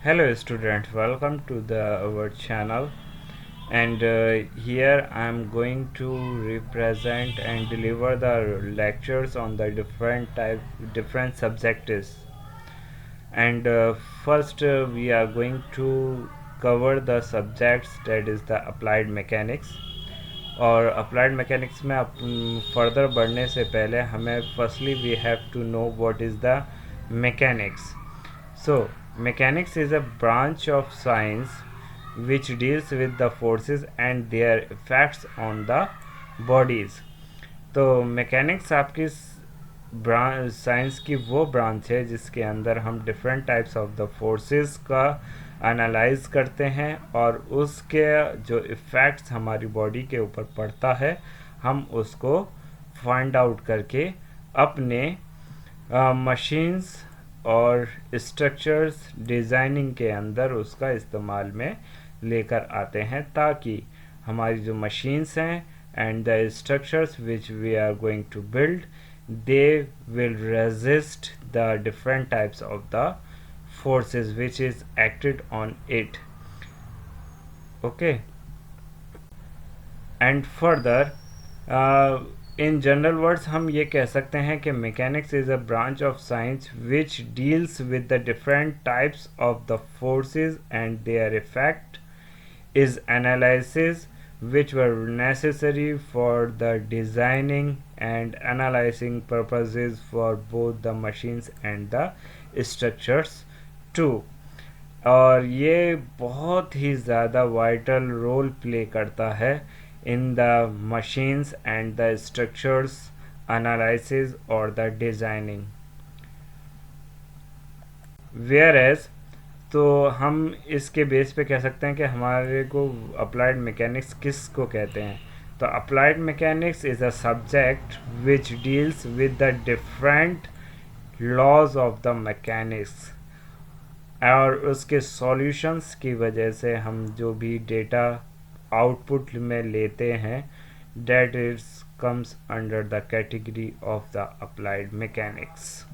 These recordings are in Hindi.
Hello students, welcome to our channel, and here I am going to represent and deliver the lectures on the different subjects. And first we are going to cover the subjects that is the applied mechanics. और अप्लाइड मैकेनिक्स में फर्दर बढ़ने से पहले हमें firstly we have to know what is the mechanics. So, mechanics is a branch of science which deals with the forces and their effects on the bodies. तो मैकेनिक्स आपकी साइंस की वो ब्रांच है जिसके अंदर हम different types of the forces का एनालाइज करते हैं और उसके जो इफ़ेक्ट्स हमारी बॉडी के ऊपर पड़ता है हम उसको फाइंड आउट करके अपने मशीन्स और स्ट्रक्चर्स डिज़ाइनिंग के अंदर उसका इस्तेमाल में लेकर आते हैं ताकि हमारी जो मशीन्स हैं and the structures which we are going to build, they will resist the different types of the forces which is acted on it. Okay, and further in general words हम ये कह सकते हैं कि mechanics is a branch of science which deals with the different types of the forces and their effect is analysis which were necessary for the designing and analyzing purposes for both the machines and the structures too. और ये बहुत ही ज़्यादा वाइटल रोल प्ले करता है in the machines and the structures analysis और द डिज़ाइनिंग. वेयर एज तो हम इसके बेस पे कह सकते हैं कि हमारे को अप्लाइड मैकेनिक्स किस को कहते हैं. तो applied mechanics is a subject which deals with the different laws of the mechanics और उसके सॉल्यूशंस की वजह से हम जो भी डेटा आउटपुट में लेते हैं that is comes under the category of the applied mechanics.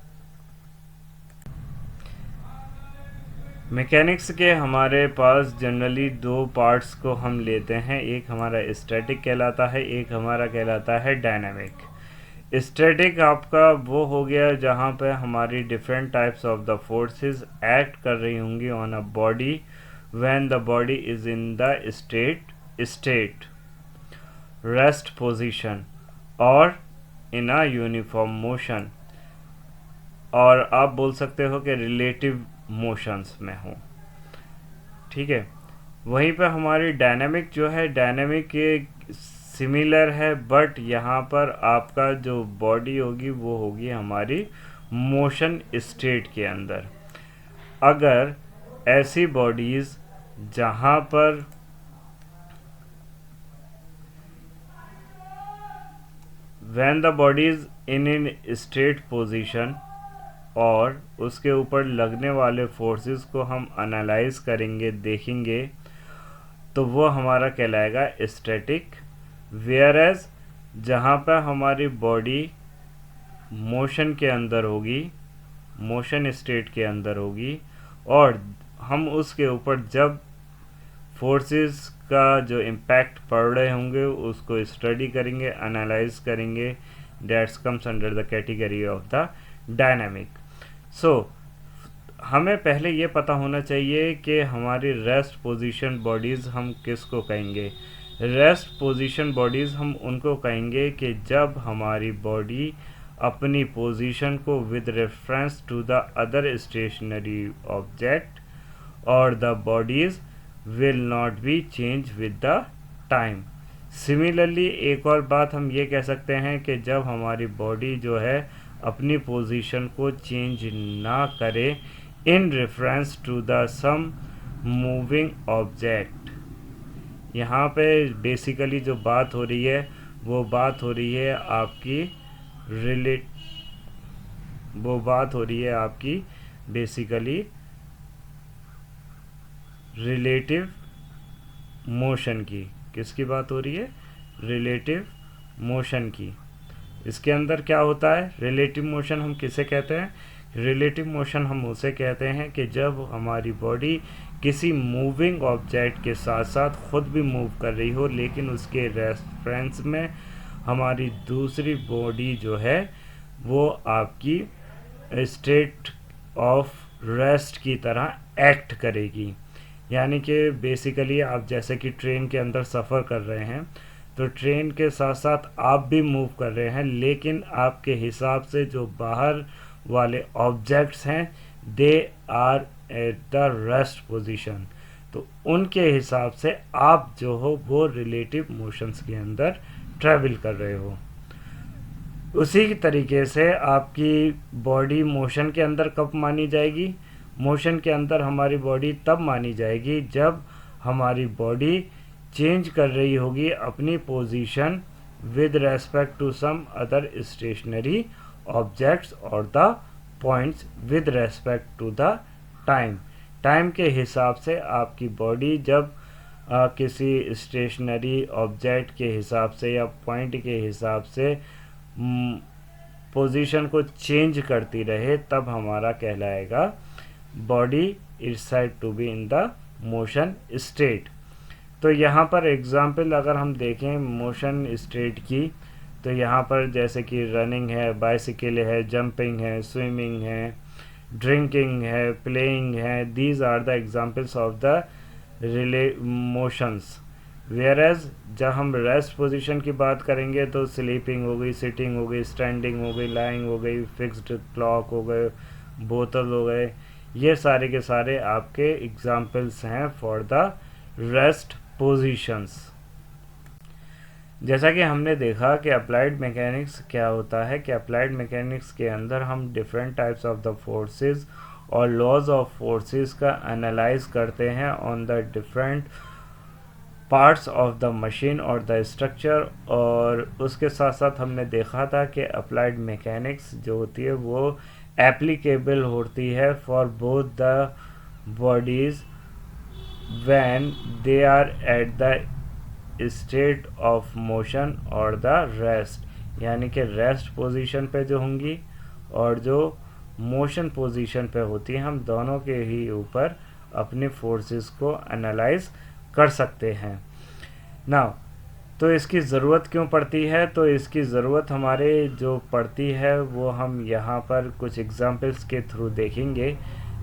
Mechanics के हमारे पास जनरली दो पार्ट्स को हम लेते हैं. एक हमारा स्टैटिक कहलाता है, एक हमारा कहलाता है डायनामिक. स्टैटिक आपका वो हो गया जहाँ पे हमारी different types of the forces act कर रही होंगी on a body when the body is in the state rest position और इन अ यूनिफॉर्म मोशन, और आप बोल सकते हो कि रिलेटिव मोशंस में हो. ठीक है, वहीं पे हमारी डायनामिक जो है डायनामिक ये सिमिलर है बट यहाँ पर आपका जो बॉडी होगी वो होगी हमारी मोशन स्टेट के अंदर. अगर ऐसी बॉडीज़ जहाँ पर when the body is in state position और उसके ऊपर लगने वाले फोर्सेस को हम एनालाइज करेंगे, देखेंगे, तो वो हमारा कहलाएगा स्टैटिक. वेयर एज जहाँ पर हमारी बॉडी मोशन के अंदर होगी, मोशन स्टेट के अंदर होगी और हम उसके ऊपर जब फोर्सेस का जो इम्पैक्ट पड़ रहे होंगे उसको स्टडी करेंगे, एनालाइज करेंगे, that's comes under the category of the dynamic. So हमें पहले ये पता होना चाहिए कि हमारी रेस्ट पोजीशन बॉडीज़ हम किसको कहेंगे. रेस्ट पोजीशन बॉडीज़ हम उनको कहेंगे कि जब हमारी बॉडी अपनी पोजीशन को with reference to the other stationary object और the bodies will not be change with the time. Similarly एक और बात हम ये कह सकते हैं कि जब हमारी बॉडी जो है अपनी पोजीशन को चेंज ना करे in reference to the some moving object. यहाँ पे बेसिकली जो बात हो रही है वो बात हो रही है आपकी बेसिकली रिलेटिव मोशन की. किसकी बात हो रही है? रिलेटिव मोशन की. इसके अंदर क्या होता है? रिलेटिव मोशन हम किसे कहते हैं रिलेटिव मोशन हम उसे कहते हैं कि जब हमारी बॉडी किसी मूविंग ऑब्जेक्ट के साथ साथ खुद भी मूव कर रही हो, लेकिन उसके रेफरेंस में हमारी दूसरी बॉडी जो है वो आपकी स्टेट ऑफ रेस्ट की तरह एक्ट करेगी। यानी कि बेसिकली आप जैसे कि ट्रेन के अंदर सफ़र कर रहे हैं, तो ट्रेन के साथ साथ आप भी मूव कर रहे हैं, लेकिन आपके हिसाब से जो बाहर वाले ऑब्जेक्ट्स हैं they are at the rest position, तो उनके हिसाब से आप जो हो वो रिलेटिव मोशंस के अंदर ट्रैवल कर रहे हो। उसी तरीके से आपकी बॉडी मोशन के अंदर कब मानी जाएगी? मोशन के अंदर हमारी बॉडी तब मानी जाएगी जब हमारी बॉडी चेंज कर रही होगी अपनी position with respect to some other stationary objects और the points with respect to the time. Time के हिसाब से आपकी बॉडी जब किसी स्टेशनरी ऑब्जेक्ट के हिसाब से या पॉइंट के हिसाब से पोजीशन को चेंज करती रहे, तब हमारा कहलाएगा body is said to be in the motion state. तो यहाँ पर एग्जांपल अगर हम देखें मोशन स्टेट की, तो यहाँ पर जैसे कि रनिंग है, बाइसिकल है, जंपिंग है, स्विमिंग है, ड्रिंकिंग है, प्लेइंग है, these are the examples of the relay motions. Where as जब हम रेस्ट पोजीशन की बात करेंगे तो स्लीपिंग हो गई, सिटिंग हो गई, स्टैंडिंग हो गई, लाइंग हो गई, फिक्स्ड क्लॉक हो गए, बोतल हो गए, ये सारे के सारे आपके एग्जांपल्स हैं फॉर द रेस्ट पोजीशंस। जैसा कि हमने देखा कि अप्लाइड मैकेनिक्स क्या होता है, कि अप्लाइड मैकेनिक्स के अंदर हम different types of the forces और लॉज ऑफ फोर्सेस का एनालाइज करते हैं on the different parts of the machine और द स्ट्रक्चर। और उसके साथ साथ हमने देखा था कि अप्लाइड मैकेनिक्स जो होती है वो एप्लीकेबल होती है for both the bodies when they are at the state of motion और द रेस्ट, यानी कि रेस्ट पोजीशन पे जो होंगी और जो मोशन पोजीशन पे होती है, हम दोनों के ही ऊपर अपने फोर्सेस को एनालाइज कर सकते हैं। नाउ तो इसकी ज़रूरत क्यों पड़ती है? तो इसकी ज़रूरत हमारे जो पड़ती है वो हम यहाँ पर कुछ एग्जांपल्स के थ्रू देखेंगे।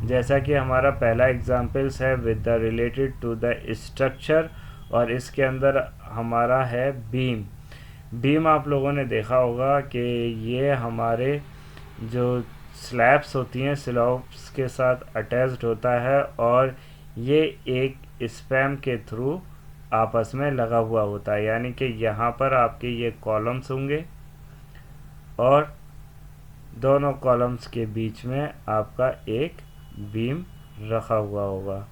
जैसा कि हमारा पहला एग्जांपल्स है with the related to the structure, और इसके अंदर हमारा है बीम। बीम आप लोगों ने देखा होगा कि ये हमारे जो स्लैब्स होती हैं स्लैब्स के साथ अटैच्ड होता है, और ये एक स्पैम के थ्रू आपस में लगा हुआ होता है। यानी कि यहाँ पर आपके ये कॉलम्स होंगे और दोनों कॉलम्स के बीच में आपका एक बीम रखा हुआ होगा।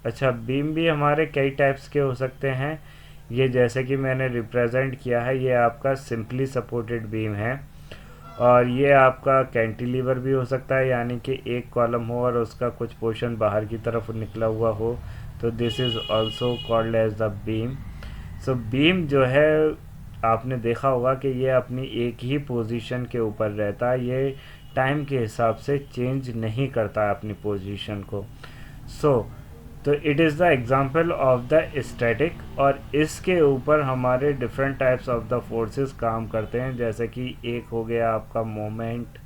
अच्छा, बीम भी हमारे कई टाइप्स के हो सकते हैं। ये जैसे कि मैंने रिप्रेजेंट किया है, ये आपका सिंपली सपोर्टेड बीम है, और ये आपका कैंटिलीवर भी हो सकता है, यानी कि एक कॉलम हो और उसका कुछ पोर्शन बाहर की तरफ निकला हुआ हो, तो this is also called as the beam. So beam जो है आपने देखा होगा कि ये अपनी एक ही पोजीशन के ऊपर रहता है, ये टाइम के हिसाब से चेंज नहीं करता अपनी पोजीशन को। तो it is the example of the static, और इसके ऊपर हमारे different types of the forces काम करते हैं। जैसे कि एक हो गया आपका मोमेंट,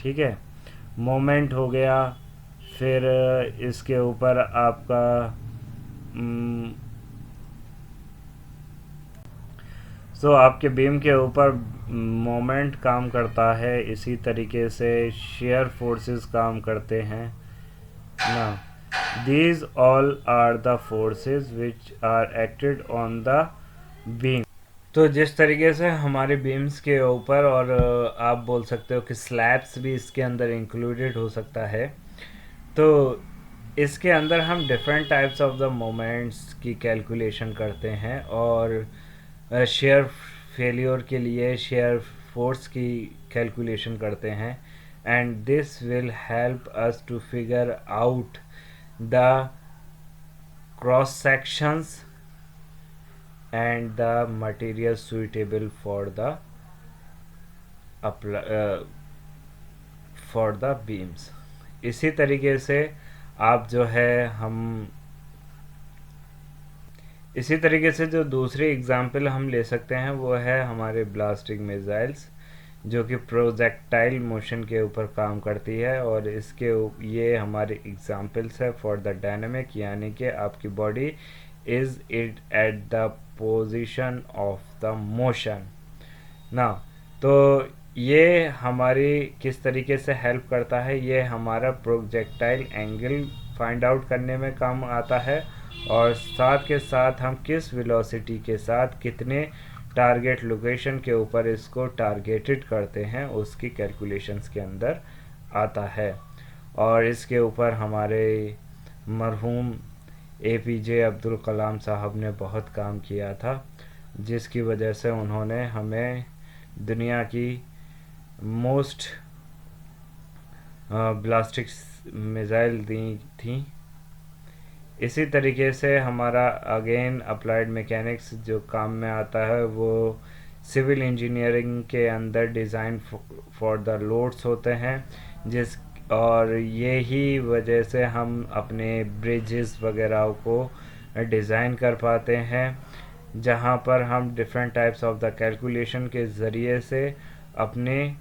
ठीक है, मोमेंट हो गया। फिर इसके ऊपर आपका आपके बीम के ऊपर मोमेंट काम करता है, इसी तरीके से शेयर फोर्सेस काम करते हैं ना। These all are the forces which are acted on the beam। तो जिस तरीके से हमारे बीम्स के ऊपर, और आप बोल सकते हो कि स्लैब्स भी इसके अंदर इंक्लूडेड हो सकता है, तो इसके अंदर हम different types of the moments की कैलकुलेशन करते हैं, और शेयर फेलियर के लिए शेयर फोर्स की कैलकुलेशन करते हैं, and this will help us to figure out the cross sections and the material suitable for the for the beams. इसी तरीके से आप जो है इसी तरीके से जो दूसरी एग्जाम्पल हम ले सकते हैं वो है हमारे ब्लास्टिक मिसाइल्स, जो कि प्रोजेक्टाइल मोशन के ऊपर काम करती है। और ये हमारे एग्जाम्पल्स है फॉर द डायनामिक, यानी कि आपकी body is it at the position of the motion ना। तो ये हमारी किस तरीके से हेल्प करता है, ये हमारा प्रोजेक्टाइल एंगल फाइंड आउट करने में काम आता है, और साथ के साथ हम किस वेलोसिटी के साथ कितने टारगेट लोकेशन के ऊपर इसको टारगेटेड करते हैं उसकी कैलकुलेशंस के अंदर आता है। और इसके ऊपर हमारे मरहूम APJ अब्दुल कलाम साहब ने बहुत काम किया था, जिसकी वजह से उन्होंने हमें दुनिया की मोस्ट ब्लास्टिक मिसाइल दी थी। इसी तरीके से हमारा अगेन अप्लाइड मैकेनिक्स जो काम में आता है वो सिविल इंजीनियरिंग के अंदर डिज़ाइन फॉर द लोड्स होते हैं, और यही वजह से हम अपने ब्रिजेस वगैरह को डिज़ाइन कर पाते हैं, जहाँ पर हम different types of the calculation के ज़रिए से अपने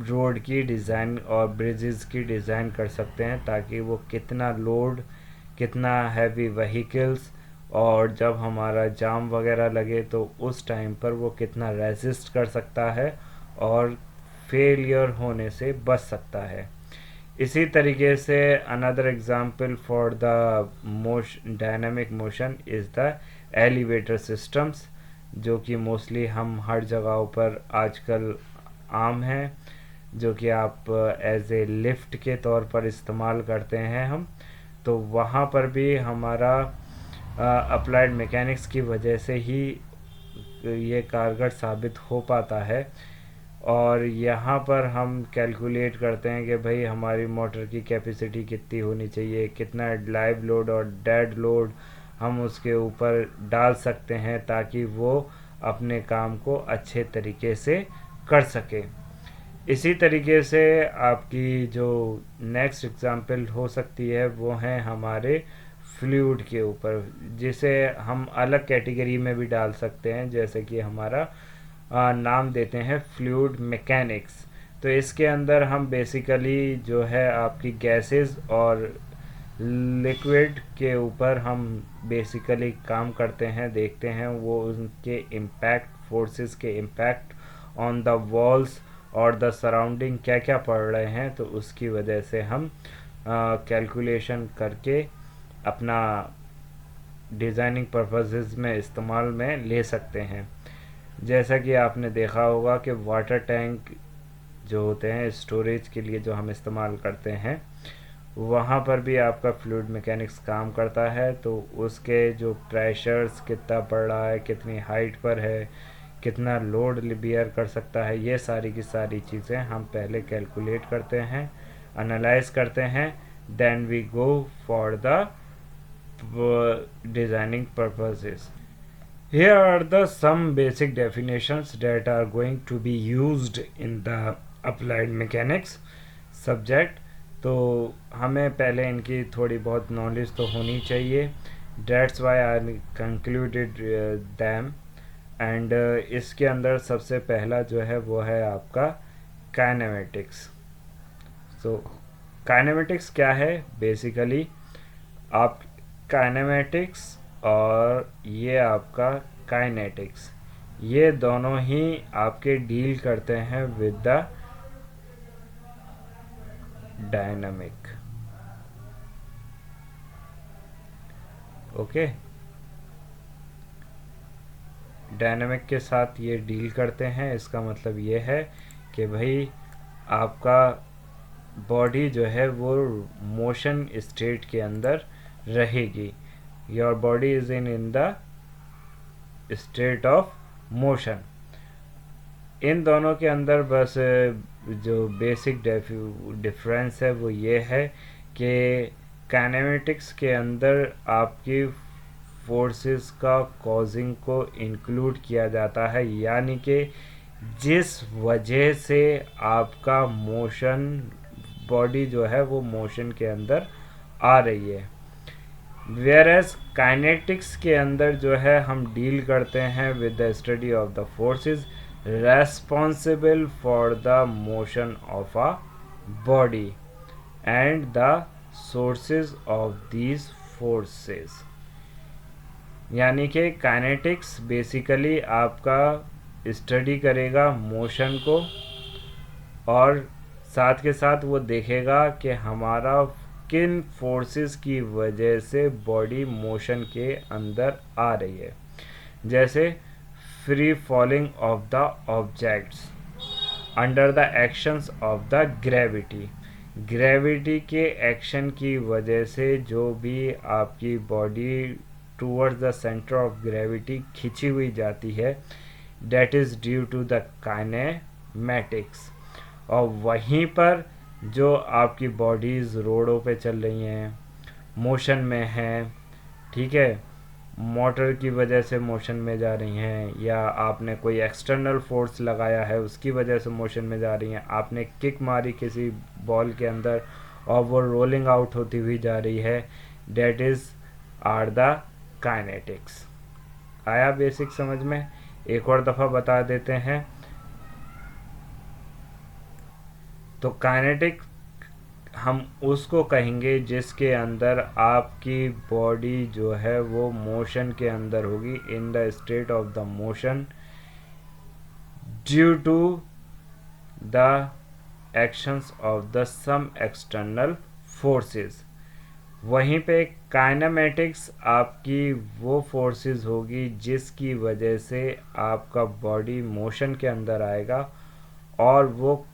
रोड की डिज़ाइन और ब्रिजेस की डिज़ाइन कर सकते हैं, ताकि वो कितना लोड, कितना हैवी व्हीकल्स, और जब हमारा जाम वगैरह लगे तो उस टाइम पर वो कितना रेजिस्ट कर सकता है और फेलियर होने से बच सकता है। इसी तरीके से another example for the dynamic motion is the elevator systems, जो कि मोस्टली हम हर जगहों पर आजकल आम हैं, जो कि आप एज ए लिफ्ट के तौर पर इस्तेमाल करते हैं हम। तो वहाँ पर भी हमारा अप्लाइड मैकेनिक्स की वजह से ही ये कारगर साबित हो पाता है। और यहाँ पर हम कैलकुलेट करते हैं कि भाई हमारी मोटर की कैपेसिटी कितनी होनी चाहिए, कितना लाइव लोड और डेड लोड हम उसके ऊपर डाल सकते हैं, ताकि वो अपने काम को अच्छे तरीके से कर सके। इसी तरीके से आपकी जो नेक्स्ट एग्जांपल हो सकती है वो है हमारे फ्लूइड के ऊपर, जिसे हम अलग कैटेगरी में भी डाल सकते हैं, जैसे कि हमारा नाम देते हैं फ्लूइड मैकेनिक्स। तो इसके अंदर हम बेसिकली जो है आपकी गैसेस और लिक्विड के ऊपर हम बेसिकली काम करते हैं, देखते हैं वो उनके इम्पैक्ट, फोर्सेस के इम्पैक्ट ऑन द वॉल्स और द सराउंडिंग क्या क्या पड़ रहे हैं, तो उसकी वजह से हम कैलकुलेशन करके अपना डिज़ाइनिंग पर्पसेस में इस्तेमाल में ले सकते हैं। जैसा कि आपने देखा होगा कि वाटर टैंक जो होते हैं स्टोरेज के लिए जो हम इस्तेमाल करते हैं, वहाँ पर भी आपका फ्लूइड मैकेनिक्स काम करता है। तो उसके जो प्रेशर्स कितना पड़ रहा है, कितनी हाइट पर है, कितना लोड बियर कर सकता है, ये सारी की सारी चीज़ें हम पहले कैलकुलेट करते हैं, एनालाइज करते हैं, then we go for the designing purposes. Here are the some basic definitions that are going to be used in the applied mechanics subject। तो हमें पहले इनकी थोड़ी बहुत नॉलेज तो होनी चाहिए, that's why I concluded them। And इसके अंदर सबसे पहला जो है वो है आपका काइनेमेटिक्स। सो काइनेमेटिक्स क्या है, बेसिकली आप काइनेमेटिक्स और ये आपका काइनेटिक्स, ये दोनों ही आपके डील करते हैं with the dynamic. Okay, dynamic के साथ ये डील करते हैं। इसका मतलब ये है कि भाई आपका बॉडी जो है वो मोशन स्टेट के अंदर रहेगी, your body is in the state of motion. इन दोनों के अंदर बस जो बेसिक डिफरेंस है वो ये है कि काइनेमेटिक्स के अंदर आपकी फोर्सेस का कॉजिंग को इंक्लूड किया जाता है, यानी कि जिस वजह से आपका मोशन, बॉडी जो है वो मोशन के अंदर आ रही है। वेयर एज काइनेटिक्स के अंदर जो है हम डील करते हैं with the study of the forces responsible for the motion of a body and the sources of these forces. यानी कि काइनेटिक्स बेसिकली आपका स्टडी करेगा मोशन को, और साथ के साथ वो देखेगा कि हमारा किन फोर्सेस की वजह से बॉडी मोशन के अंदर आ रही है। जैसे free falling of the objects under the actions of the gravity. Gravity के एक्शन की वजह से जो भी आपकी body towards the centre of gravity खिंची हुई जाती है, that is due to the kinematics. और वहीं पर जो आपकी बॉडीज़ रोडों पे चल रही हैं, मोशन में हैं, ठीक है, मोटर की वजह से मोशन में जा रही हैं, या आपने कोई एक्सटर्नल फोर्स लगाया है उसकी वजह से मोशन में जा रही हैं, आपने किक मारी किसी बॉल के अंदर और वो रोलिंग आउट होती हुई जा रही है, that is are the kinetics. आया बेसिक समझ में? एक और दफ़ा बता देते हैं। तो काइनेटिक हम उसको कहेंगे जिसके अंदर आपकी बॉडी जो है वो मोशन के अंदर होगी, in the state of the motion due to the actions of the some external forces. वहीं पे काइनेमेटिक्स आपकी वो फोर्सेस होगी जिसकी वजह से आपका बॉडी मोशन के अंदर आएगा, और वो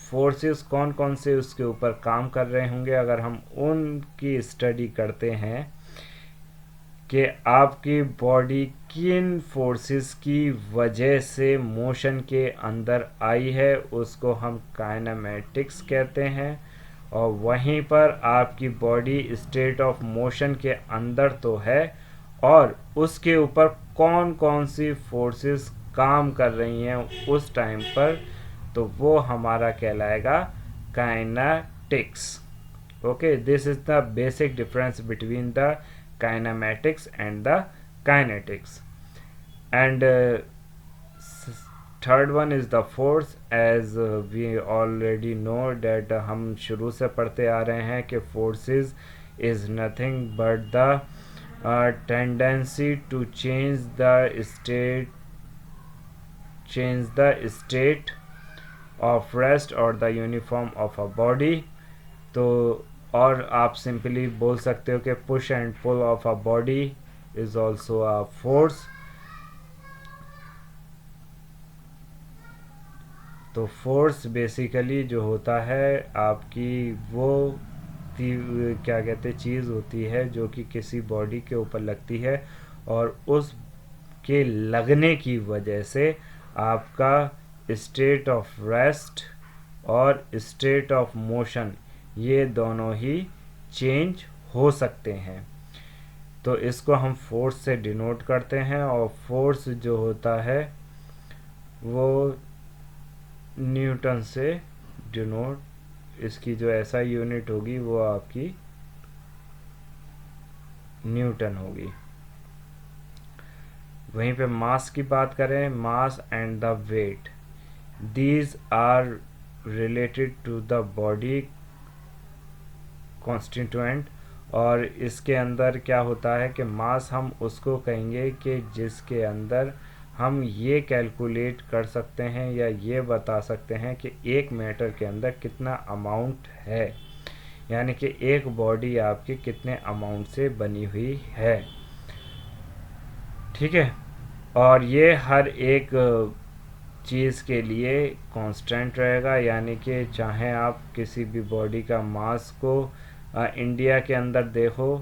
फोर्सेस कौन कौन से उसके ऊपर काम कर रहे होंगे। अगर हम उनकी स्टडी करते हैं कि आपकी बॉडी किन फोर्सेस की वजह से मोशन के अंदर आई है, उसको हम काइनेमेटिक्स कहते हैं। और वहीं पर आपकी बॉडी स्टेट ऑफ मोशन के अंदर तो है, और उसके ऊपर कौन कौन सी फोर्सेस काम कर रही हैं उस टाइम पर, तो वो हमारा कहलाएगा kinetics. Okay, this is the basic difference between the kinematics and the kinetics. And third one is the force. As we already know that हम शुरू से पढ़ते आ रहे हैं कि forces is nothing but the tendency to change the state of rest और the uniform of a body. तो और आप सिंपली बोल सकते हो कि push and pull of a body is also a force. तो फोर्स बेसिकली जो होता है आपकी वो क्या कहते चीज़ होती है जो कि किसी बॉडी के ऊपर लगती है, और उस के लगने की वजह से आपका स्टेट ऑफ रेस्ट और स्टेट ऑफ मोशन ये दोनों ही चेंज हो सकते हैं। तो इसको हम फोर्स से डिनोट करते हैं, और फोर्स जो होता है वो न्यूटन से डिनोट, इसकी जो ऐसा यूनिट होगी वो आपकी न्यूटन होगी। वहीं पे मास की बात करें, mass and the weight, these are related to the body constituent. और इसके अंदर क्या होता है कि मास हम उसको कहेंगे कि जिसके अंदर हम ये कैलकुलेट कर सकते हैं या ये बता सकते हैं कि एक मैटर के अंदर कितना अमाउंट है, यानी कि एक बॉडी आपकी कितने अमाउंट से बनी हुई है, ठीक है। और ये हर एक चीज़ के लिए कांस्टेंट रहेगा, यानी कि चाहे आप किसी भी बॉडी का मास को इंडिया के अंदर देखो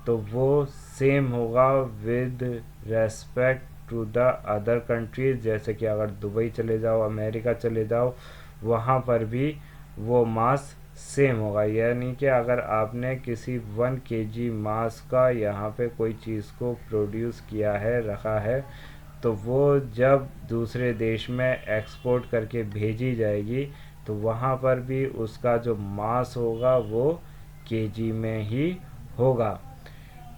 तो वो सेम होगा with respect to the other countries. जैसे कि अगर दुबई चले जाओ, अमेरिका चले जाओ, वहाँ पर भी वो मास सेम होगा। यानी कि अगर आपने किसी 1 kg मास का यहाँ पे कोई चीज़ को प्रोड्यूस किया है, रखा है, तो वो जब दूसरे देश में एक्सपोर्ट करके भेजी जाएगी तो वहाँ पर भी उसका जो मास होगा वो केजी में ही होगा।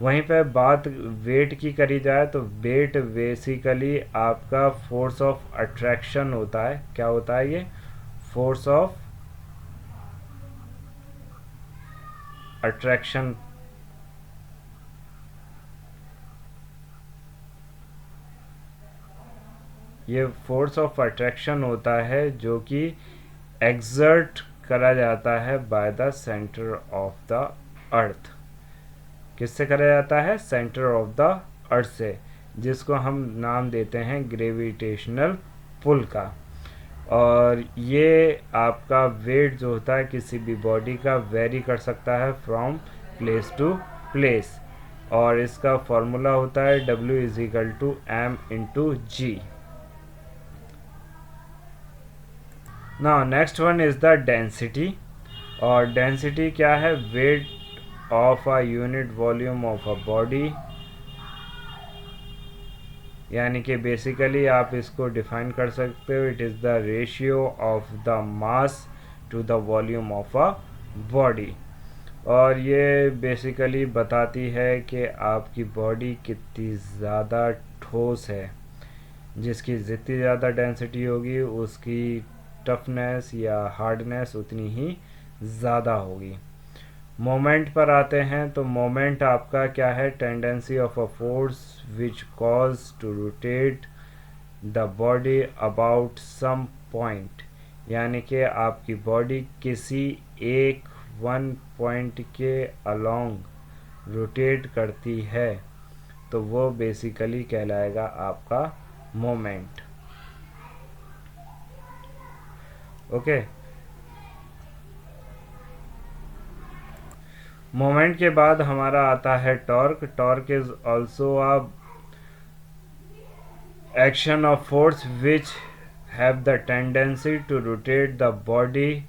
वहीं पे बात वेट की करी जाए तो वेट बेसिकली आपका फोर्स ऑफ अट्रैक्शन होता है। क्या होता है ये? Force of attraction. ये फोर्स ऑफ अट्रैक्शन होता है जो कि एक्सर्ट करा जाता है by the centre of the earth. किससे करा जाता है? सेंटर ऑफ द अर्थ से, जिसको हम नाम देते हैं ग्रेविटेशनल पुल का। और ये आपका वेट जो होता है किसी भी बॉडी का वेरी कर सकता है फ्रॉम प्लेस टू प्लेस, और इसका फॉर्मूला होता है W is equal to m into g. Now next one is the density. और डेंसिटी क्या है? Weight of a unit volume of a body. यानी कि बेसिकली आप इसको डिफाइन कर सकते हो, it is the ratio of the mass to the volume of a body. और ये बेसिकली बताती है कि आपकी बॉडी कितनी ज़्यादा ठोस है। जिसकी जितनी ज़्यादा डेंसिटी होगी उसकी टफनेस या हार्डनेस उतनी ही ज़्यादा होगी। मोमेंट पर आते हैं तो मोमेंट आपका क्या है? Tendency of a force which cause to rotate the body about some point. यानी कि आपकी बॉडी किसी एक वन पॉइंट के अलोंग रोटेट करती है तो वो बेसिकली कहलाएगा आपका मोमेंट। ओके। मोमेंट के बाद हमारा आता है torque. Torque is also a action of force which have the tendency to rotate the body.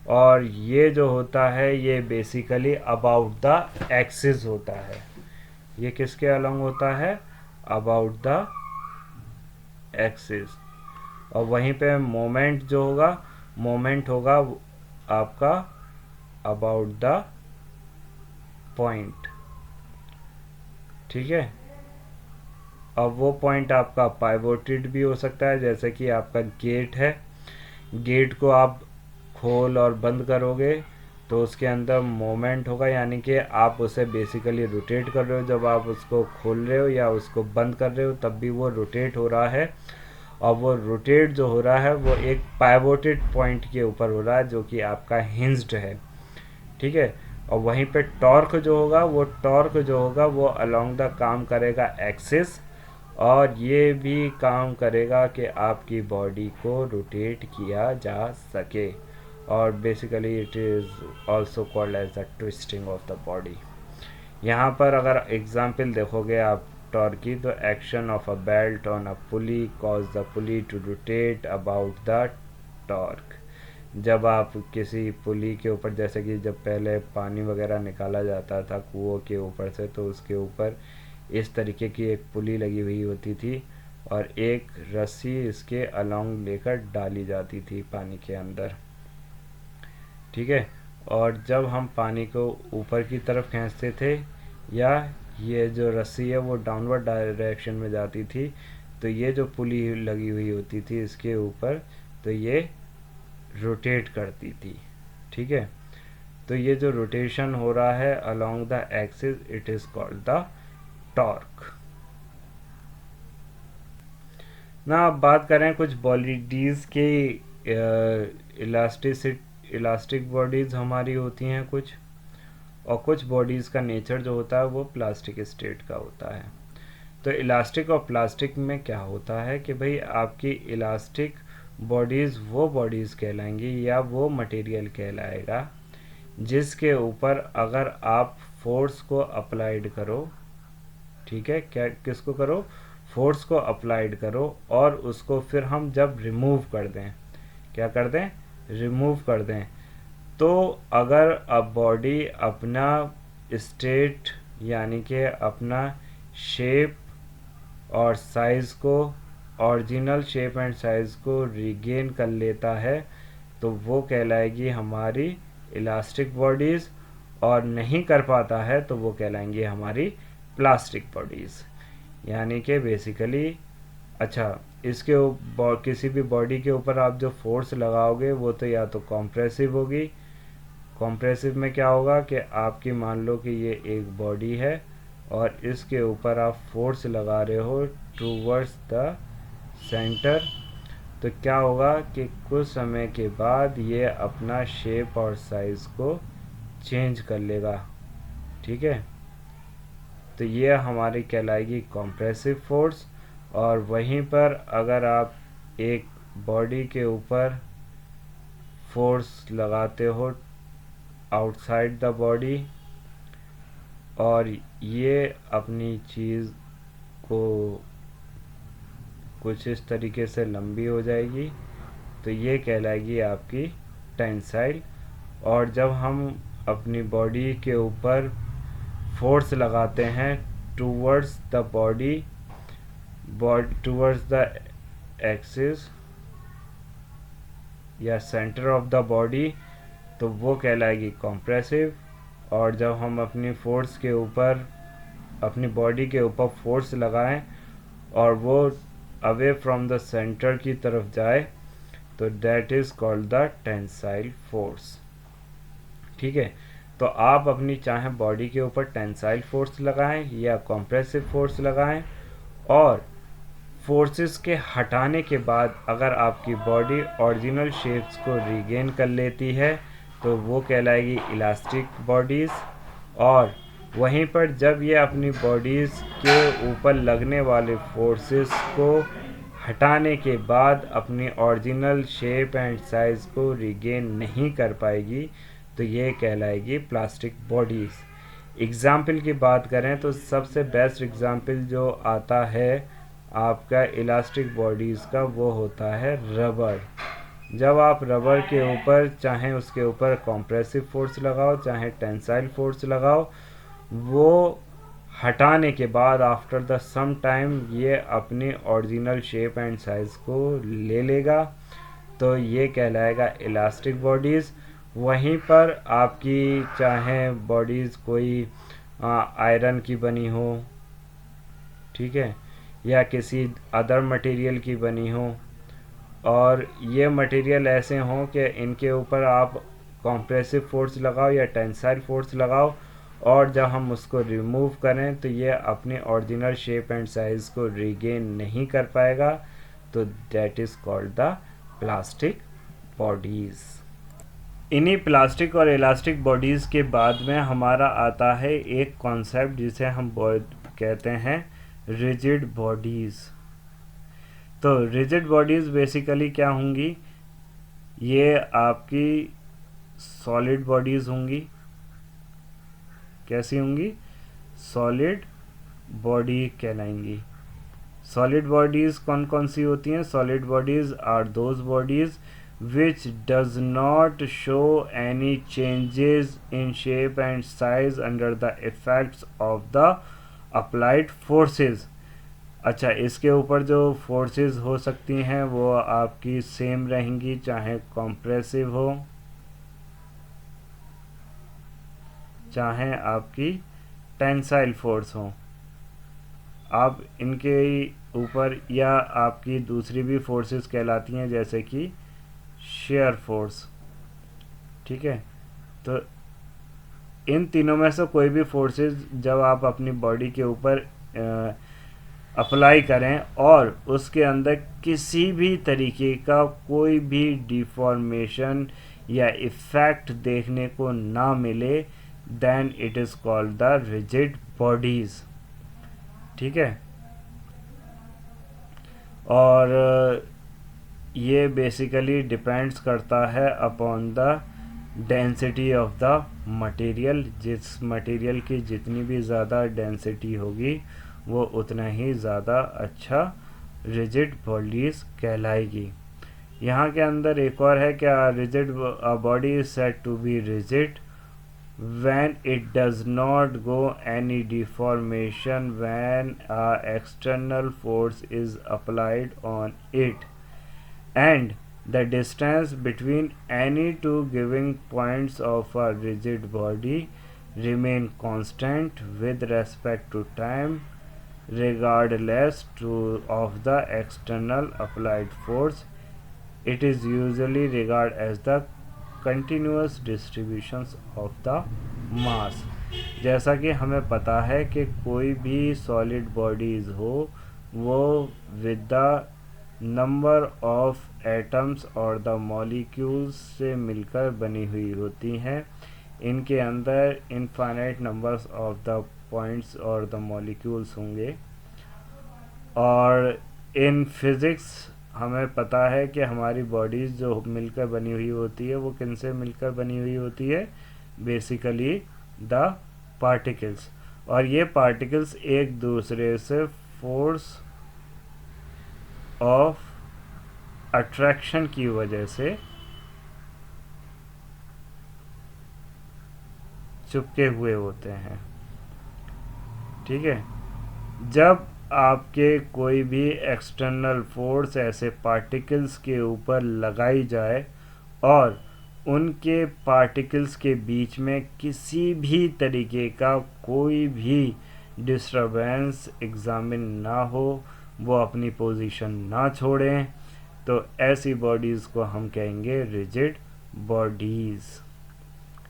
और ये जो होता है ये बेसिकली अबाउट द एक्सिस होता है। ये किसके अलोंग होता है? About the axis. और वहीं पे मोमेंट जो होगा, मोमेंट होगा आपका अबाउट द पॉइंट। ठीक है। अब वो पॉइंट आपका पाइवोटेड भी हो सकता है, जैसे कि आपका गेट है। गेट को आप खोल और बंद करोगे तो उसके अंदर मोमेंट होगा, यानी कि आप उसे बेसिकली रोटेट कर रहे हो। जब आप उसको खोल रहे हो या उसको बंद कर रहे हो तब भी वो रोटेट हो रहा है। और वो रोटेट जो हो रहा है वो एक पाइवोटेड पॉइंट के ऊपर हो रहा है जो कि आपका हिंज्ड है। ठीक है। और वहीं पे टॉर्क जो होगा वो अलोंग द काम करेगा एक्सिस, और ये भी काम करेगा कि आपकी बॉडी को रोटेट किया जा सके। और basically it is also called as the twisting of the body. यहाँ पर अगर एग्जाम्पल देखोगे आप टॉर्क की, तो action of a belt on a pulley cause the pulley to rotate about the torque. जब आप किसी पुली के ऊपर, जैसे कि जब पहले पानी वगैरह निकाला जाता था कुओं के ऊपर से, तो उसके ऊपर इस तरीके की एक पुली लगी हुई होती थी और एक रस्सी इसके अलोंग लेकर डाली जाती थी पानी के अंदर। ठीक है। और जब हम पानी को ऊपर की तरफ खींचते थे या ये जो रस्सी है वो डाउनवर्ड डायरेक्शन में जाती थी, तो ये जो पुली लगी हुई होती थी इसके ऊपर, तो ये रोटेट करती थी। ठीक है। तो ये जो रोटेशन हो रहा है along the axis, it is called the torque. ना अब बात करें कुछ बॉडीज के इलास्टिक बॉडीज हमारी होती हैं कुछ, और कुछ बॉडीज़ का नेचर जो होता है वो प्लास्टिक स्टेट का होता है। तो इलास्टिक और प्लास्टिक में क्या होता है कि भाई आपकी इलास्टिक बॉडीज़ वो बॉडीज़ कहलाएंगी या वो मटेरियल कहलाएगा जिसके ऊपर अगर आप फोर्स को अप्लाइड करो। ठीक है। क्या किसको करो? फोर्स को अप्लाइड करो, और उसको फिर हम जब रिमूव कर दें, क्या कर दें? रिमूव कर दें। तो अगर अब बॉडी अपना स्टेट यानी कि अपना शेप और साइज़ को, ओरिजिनल शेप एंड साइज़ को रिगेन कर लेता है, तो वो कहलाएगी हमारी इलास्टिक बॉडीज़। और नहीं कर पाता है तो वो कहलाएंगी हमारी प्लास्टिक बॉडीज़। यानी कि बेसिकली, अच्छा, इसके किसी भी बॉडी के ऊपर आप जो फोर्स लगाओगे वो तो या तो कॉम्प्रेसिव होगी। कॉम्प्रेसिव में क्या होगा कि आपकी, मान लो कि ये एक बॉडी है और इसके ऊपर आप फोर्स लगा रहे हो टूवर्ड्स द सेंटर, तो क्या होगा कि कुछ समय के बाद ये अपना शेप और साइज को चेंज कर लेगा। ठीक है, तो ये हमारी कहलाएगी कॉम्प्रेसिव फोर्स। और वहीं पर अगर आप एक बॉडी के ऊपर फोर्स लगाते हो आउटसाइड द बॉडी और ये अपनी चीज़ को कुछ इस तरीके से लंबी हो जाएगी, तो ये कहलाएगी आपकी टेंसाइल। और जब हम अपनी बॉडी के ऊपर फोर्स लगाते हैं towards the body, towards the axis या सेंटर ऑफ द बॉडी, तो वो कहलाएगी कॉम्प्रेसिव। और जब हम अपनी फोर्स के ऊपर, अपनी बॉडी के ऊपर फोर्स लगाएं और वो अवे फ्रॉम द सेंटर की तरफ जाए, तो that is called the tensile force. ठीक है, तो आप अपनी चाहे बॉडी के ऊपर टेंसाइल फोर्स लगाएं या कॉम्प्रेसिव फोर्स लगाएं, और फोर्सेस के हटाने के बाद अगर आपकी बॉडी ओरिजिनल शेप्स को रिगेन कर लेती है तो वो कहलाएगी इलास्टिक बॉडीज़। और वहीं पर जब ये अपनी बॉडीज़ के ऊपर लगने वाले फोर्सेस को हटाने के बाद अपनी ओरिजिनल शेप एंड साइज़ को रिगेन नहीं कर पाएगी, तो ये कहलाएगी प्लास्टिक बॉडीज़। एग्ज़ाम्पल की बात करें तो सबसे बेस्ट एग्ज़ाम्पल जो आता है आपका इलास्टिक बॉडीज़ का, वो होता है रबर। जब आप रबर के ऊपर, चाहे उसके ऊपर कॉम्प्रेसिव फोर्स लगाओ चाहे टेंसाइल फोर्स लगाओ, वो हटाने के बाद आफ्टर द सम टाइम ये अपनी ओरिजिनल शेप एंड साइज़ को ले लेगा, तो ये कहलाएगा इलास्टिक बॉडीज़। वहीं पर आपकी चाहे बॉडीज़ कोई आयरन की बनी हो, ठीक है, या किसी अदर मटेरियल की बनी हो, और ये मटेरियल ऐसे हों कि इनके ऊपर आप कॉम्प्रेसिव फोर्स लगाओ या टेंसाइल फोर्स लगाओ, और जब हम उसको रिमूव करें तो ये अपने ओरिजिनल शेप एंड साइज़ को रिगेन नहीं कर पाएगा, तो that is called the plastic bodies. इन्हीं प्लास्टिक और इलास्टिक बॉडीज़ के बाद में हमारा आता है एक कॉन्सेप्ट जिसे हम कहते हैं रिजिड बॉडीज़। तो रिजिड बॉडीज़ बेसिकली क्या होंगी, ये आपकी सॉलिड बॉडीज़ होंगी। कैसी होंगी? सॉलिड बॉडी कहलाएंगी। सॉलिड बॉडीज़ कौन कौन सी होती हैं? Solid bodies are those bodies which does not show any changes in shape and size under the effects of the applied forces। अच्छा, इसके ऊपर जो फोर्सेस हो सकती हैं वो आपकी सेम रहेंगी, चाहे कॉम्प्रेसिव हो चाहे आपकी टेंसाइल फोर्स हो। आप इनके ऊपर, या आपकी दूसरी भी फोर्सेस कहलाती हैं जैसे कि शेयर फोर्स। ठीक है, तो इन तीनों में से कोई भी फोर्सेस जब आप अपनी बॉडी के ऊपर अप्लाई करें और उसके अंदर किसी भी तरीके का कोई भी डिफॉर्मेशन या इफ़ेक्ट देखने को ना मिले, then it is called the rigid bodies. ठीक है, और ये बेसिकली डिपेंड्स करता है upon the density of the material. जिस मटेरियल की जितनी भी ज़्यादा डेंसिटी होगी वो उतना ही ज़्यादा अच्छा रिजिड बॉडीज़ कहलाएगी। यहाँ के अंदर एक और है, क्या rigid body is said to be rigid when it does not go any deformation when a external force is applied on it, and the distance between any two given points of a rigid body remain constant with respect to time regardless of the external applied force. It is usually regarded as the continuous distributions of the mass. जैसा कि हमें पता है कि कोई भी सॉलिड बॉडीज हो वो with the number of atoms और द मॉलिक्यूल्स से मिलकर बनी हुई होती हैं. इनके अंदर infinite numbers of the points और द मॉलिक्यूल्स होंगे. और इन फिज़िक्स हमें पता है कि हमारी बॉडीज़ जो मिलकर बनी हुई होती है वो किन से मिलकर बनी हुई होती है, बेसिकली द पार्टिकल्स. और ये पार्टिकल्स एक दूसरे से फोर्स ऑफ अट्रैक्शन की वजह से चिपके हुए होते हैं. ठीक है. जब आपके कोई भी एक्सटर्नल फोर्स ऐसे पार्टिकल्स के ऊपर लगाई जाए और उनके पार्टिकल्स के बीच में किसी भी तरीके का कोई भी डिस्टरबेंस एग्जामिन ना हो, वो अपनी पोजीशन ना छोड़ें, तो ऐसी बॉडीज़ को हम कहेंगे रिजिड बॉडीज़.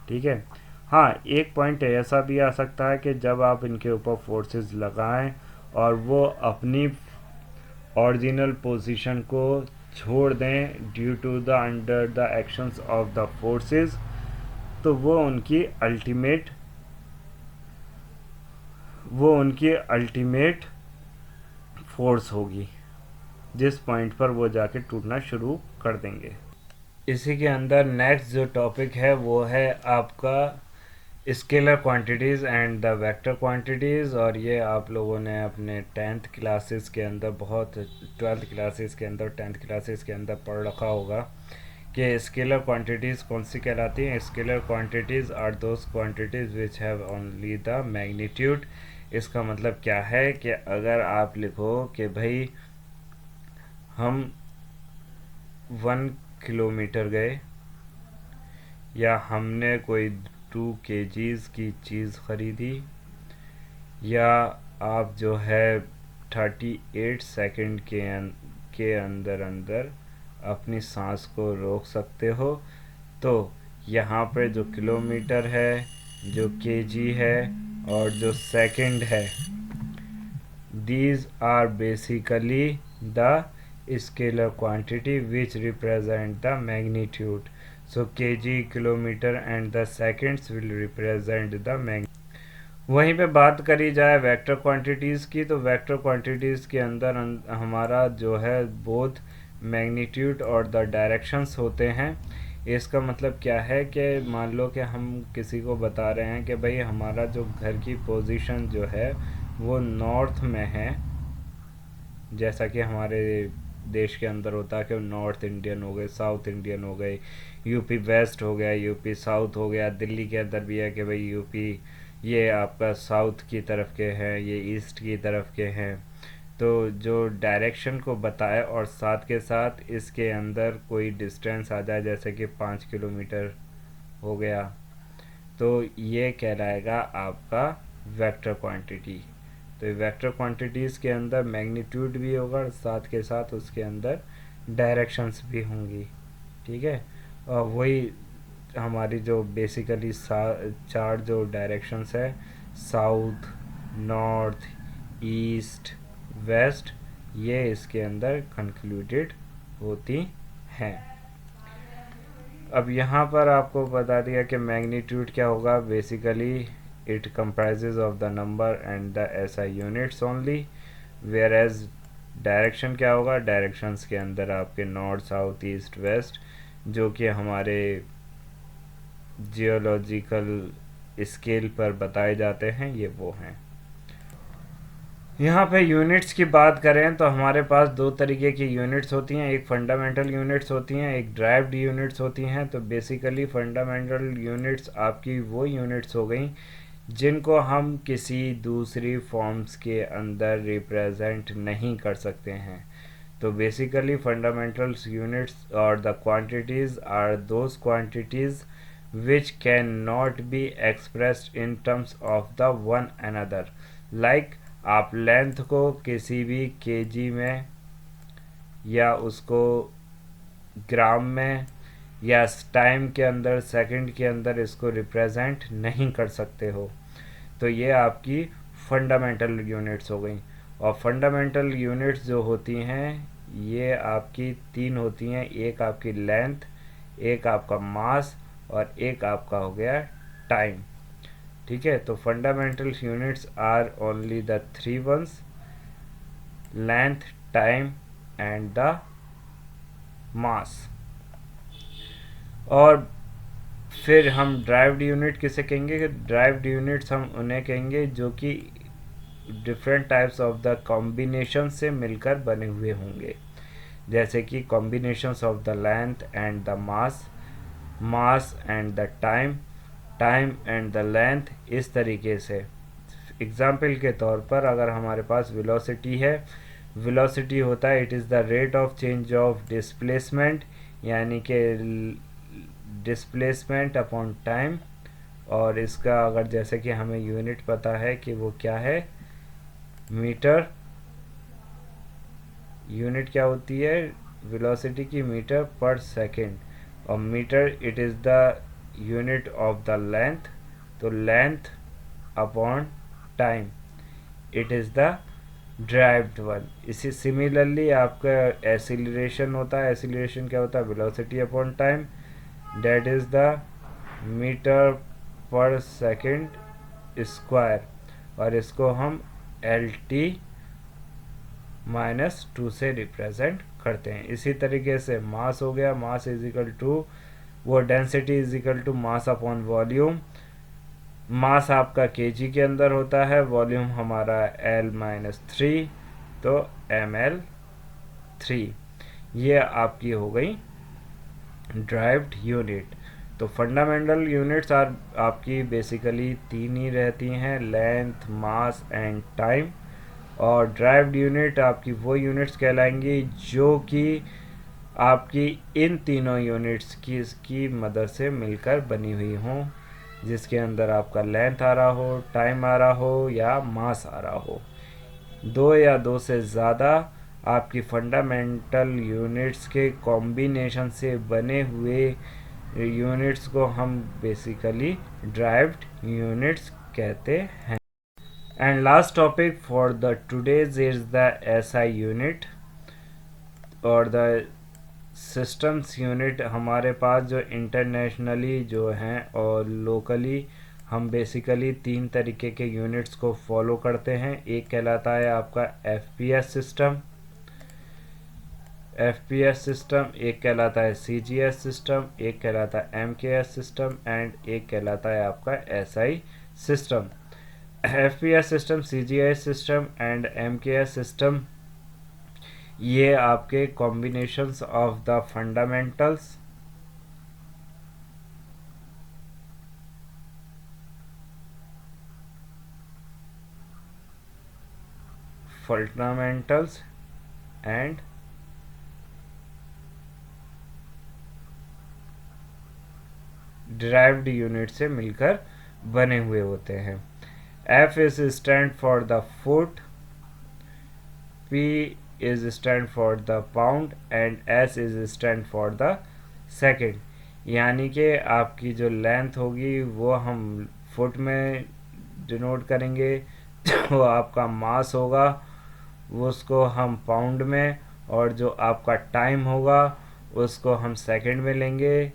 ठीक है. हाँ, एक पॉइंट ऐसा भी आ सकता है कि जब आप इनके ऊपर फोर्सेस लगाएं और वो अपनी ओरिजिनल पोजीशन को छोड़ दें due to the under the actions of the forces, तो वो उनकी अल्टीमेट फोर्स होगी जिस पॉइंट पर वो जाके टूटना शुरू कर देंगे. इसी के अंदर नेक्स्ट जो टॉपिक है वो है आपका scalar quantities and the vector quantities. और ये आप लोगों ने अपने 10th क्लासेस के अंदर 12th क्लासेस के अंदर 10th क्लासेस के अंदर पढ़ रखा होगा कि स्केलर क्वांटिटीज़ कौन सी कहलाती हैं. Scalar quantities are those quantities which have only the magnitude. इसका मतलब क्या है कि अगर आप लिखो कि भाई हम 1 किलोमीटर गए या हमने कोई 2 kgs की चीज़ ख़रीदी, या आप जो है 38 सेकंड के अंदर अपनी सांस को रोक सकते हो, तो यहाँ पे जो किलोमीटर है, जो kg है और जो सेकंड है, these are basically the scalar quantity which represent the magnitude. So kg, kilometre and the seconds will represent the magnitude. वहीं पे बात करी जाए वेक्टर क्वांटिटीज़ की, तो वेक्टर क्वांटिटीज़ के अंदर हमारा जो है बोथ मैग्नीट्यूड और द डायरेक्शंस होते हैं. इसका मतलब क्या है कि मान लो कि हम किसी को बता रहे हैं कि भाई हमारा जो घर की पोजीशन जो है वो नॉर्थ में है, जैसा कि हमारे देश के अंदर होता है कि नॉर्थ इंडियन हो गए, साउथ इंडियन हो गए, यूपी वेस्ट हो गया, यूपी साउथ हो गया. दिल्ली के अंदर भी है कि भाई यूपी ये आपका साउथ की तरफ के हैं, ये ईस्ट की तरफ के हैं. तो जो डायरेक्शन को बताए और साथ के साथ इसके अंदर कोई डिस्टेंस आ जाए, जैसे कि 5 किलोमीटर हो गया, तो ये कहलाएगा आपका वेक्टर क्वांटिटी. तो वेक्टर क्वांटिटीज़ के अंदर मैग्नीट्यूड भी होगा, साथ के साथ उसके अंदर डायरेक्शंस भी होंगी. ठीक है. और वही हमारी जो बेसिकली 4 जो डायरेक्शंस है, साउथ, नॉर्थ, ईस्ट, वेस्ट, ये इसके अंदर कंक्लूडेड होती हैं. अब यहाँ पर आपको बता दिया कि मैग्नीट्यूड क्या होगा. Basically it comprises of the number and the SI units only, whereas direction क्या होगा. डायरेक्शंस के अंदर आपके नॉर्थ, साउथ, ईस्ट, वेस्ट, जो कि हमारे जियोलॉजिकल स्केल पर बताए जाते हैं, ये वो हैं. यहाँ पे यूनिट्स की बात करें तो हमारे पास दो तरीके की यूनिट्स होती हैं, एक फंडामेंटल यूनिट्स होती हैं, एक ड्राइव्ड यूनिट्स होती हैं। तो बेसिकली फंडामेंटल यूनिट्स आपकी वो यूनिट्स हो गई जिनको हम किसी दूसरी फॉर्म्स के अंदर रिप्रेजेंट नहीं कर सकते हैं। तो बेसिकली फंडामेंटल यूनिट्स और the quantities are those quantities which cannot be expressed in terms of the one another, like आप लेंथ को किसी भी केजी में या उसको ग्राम में या टाइम के अंदर सेकंड के अंदर इसको रिप्रेजेंट नहीं कर सकते हो। तो ये आपकी फंडामेंटल यूनिट्स हो गई। और फंडामेंटल यूनिट्स जो होती हैं ये आपकी तीन होती हैं, एक आपकी लेंथ, एक आपका मास और एक आपका हो गया टाइम। ठीक है, तो fundamental units are only the three ones, length, time and the mass. और फिर हम ड्राइव्ड यूनिट किसे कहेंगे? ड्राइव्ड यूनिट्स हम उन्हें कहेंगे जो कि different types of the combination से मिलकर बने हुए होंगे, जैसे कि combinations of the length and the mass, mass and the time, time and the length, इस तरीके से। एग्जाम्पल के तौर पर अगर हमारे पास वेलोसिटी है, वेलोसिटी होता है it is the rate of change of displacement, यानी कि डिस्प्लेसमेंट अपॉन टाइम। और इसका अगर जैसे कि हमें यूनिट पता है कि वो क्या है, मीटर, यूनिट क्या होती है वेलोसिटी की? Metre per second. और metre it is the unit of the length, तो length upon time it is the derived one. इसी सिमिलरली आपका एसिलरेशन होता है, एसिलरेशन क्या होता है? Velocity upon time, that is the metre per second square, और इसको हम एल टी -2 से रिप्रेजेंट करते हैं। इसी तरीके से मास हो गया, मास इज इक्वल टू वो density is equal to mass upon volume. Mass आपका केजी के अंदर होता है, वॉल्यूम हमारा L-3, तो ml3। ये आपकी हो गई ड्राइव्ड यूनिट। तो फंडामेंटल यूनिट्स आर आपकी बेसिकली तीन ही रहती हैं, लेंथ, मास एंड टाइम। और ड्राइव्ड यूनिट आपकी वो यूनिट्स कहलाएंगी जो कि आपकी इन तीनों यूनिट्स की मदद से मिलकर बनी हुई हों, जिसके अंदर आपका लेंथ आ रहा हो, टाइम आ रहा हो या मास आ रहा हो। दो या दो से ज़्यादा आपकी फंडामेंटल यूनिट्स के कॉम्बिनेशन से बने हुए यूनिट्स को हम बेसिकली ड्राइव्ड यूनिट्स कहते हैं। And last topic for the today's is the SI unit और द सिस्टम्स यूनिट। हमारे पास जो इंटरनेशनली जो हैं और लोकली हम बेसिकली तीन तरीके के यूनिट्स को फॉलो करते हैं। एक कहलाता है आपका एफपीएस सिस्टम, एक कहलाता है सीजीएस सिस्टम, एक कहलाता है एमकेएस सिस्टम एंड एक कहलाता है आपका SI system. FPS system, CGS system and MKS system ये आपके combinations of the fundamentals and derived unit से मिलकर बने हुए होते हैं। F is stand for the foot, P is stand for the pound and S is stand for the second. यानी कि आपकी जो लेंथ होगी वो हम फुट में डिनोट करेंगे, जो आपका मास होगा वो उसको हम पाउंड में, और जो आपका टाइम होगा उसको हम सेकंड में लेंगे।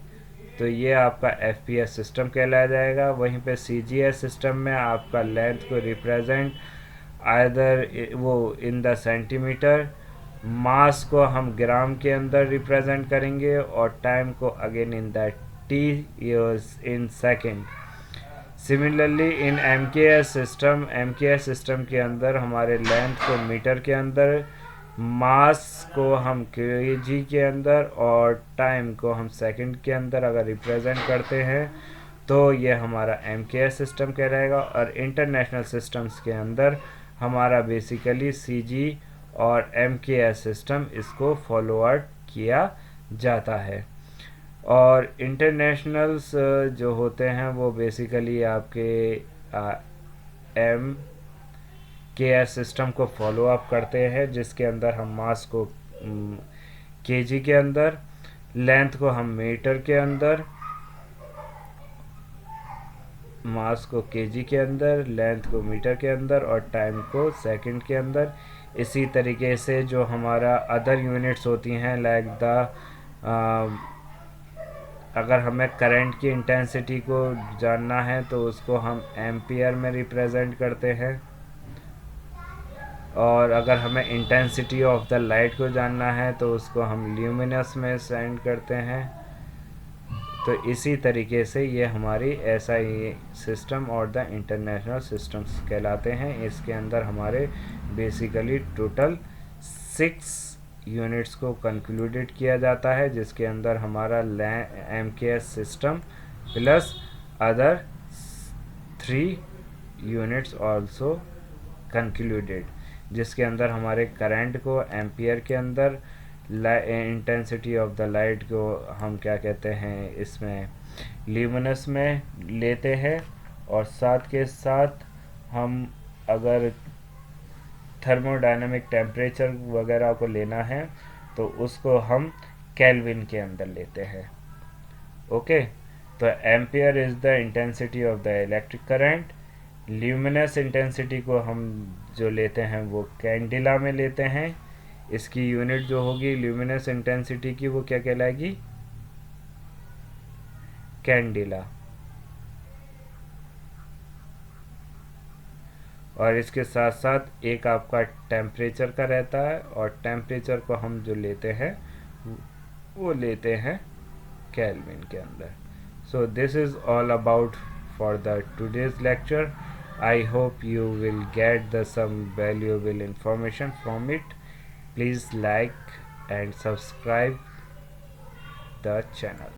तो ये आपका एफपीएस सिस्टम कहलाया जाएगा। वहीं पे सीजीएस सिस्टम में आपका लेंथ को रिप्रेजेंट आइदर वो इन द सेंटीमीटर, मास को हम ग्राम के अंदर रिप्रेजेंट करेंगे और टाइम को again in the t in second. Similarly in M K S system के अंदर हमारे लेंथ को मीटर के अंदर, मास को हम केजी के अंदर और टाइम को हम सेकंड के अंदर अगर रिप्रेजेंट करते हैं तो ये हमारा एम सिस्टम कहलाएगा। और इंटरनेशनल सिस्टम्स के अंदर हमारा बेसिकली सी और एम सिस्टम इसको फॉलो आउट किया जाता है। और इंटरनेशनल्स जो होते हैं वो बेसिकली आपके एम सिस्टम को फॉलो अप करते हैं, जिसके अंदर हम मास को केजी के अंदर, लेंथ को हम मीटर के अंदर, मास को केजी के अंदर, लेंथ को मीटर के अंदर और टाइम को सेकंड के अंदर। इसी तरीके से जो हमारा अदर यूनिट्स होती हैं लाइक द अगर हमें करंट की इंटेंसिटी को जानना है तो उसको हम एम्पियर में रिप्रेजेंट करते हैं, और अगर हमें इंटेंसिटी ऑफ द लाइट को जानना है तो उसको हम ल्यूमिनस में सेंड करते हैं। तो इसी तरीके से ये हमारी एसआई सिस्टम और द इंटरनेशनल सिस्टम्स कहलाते हैं। इसके अंदर हमारे बेसिकली टोटल 6 यूनिट्स को कंक्लूडेड किया जाता है, जिसके अंदर हमारा M system plus other 3 units also concluded, जिसके अंदर हमारे करंट को एम्पियर के अंदर, इंटेंसिटी ऑफ द लाइट को हम क्या कहते हैं इसमें ल्यूमिनस में लेते हैं, और साथ के साथ हम अगर थर्मोडायनामिक टेम्परेचर वगैरह को लेना है तो उसको हम केल्विन के अंदर लेते हैं। ओके, तो ampere is the intensity of the electric current. Luminous intensity को हम जो लेते हैं वो कैंडिला में लेते हैं। इसकी यूनिट जो होगी ल्यूमिनस इंटेंसिटी की वो क्या कहलाएगी, कैंडिला। और इसके साथ साथ एक आपका टेम्परेचर का रहता है, और टेम्परेचर को हम जो लेते हैं वो लेते हैं केल्विन के अंदर। So this is all about for the today's lecture. I hope you will get the some valuable information from it. Please like and subscribe the channel.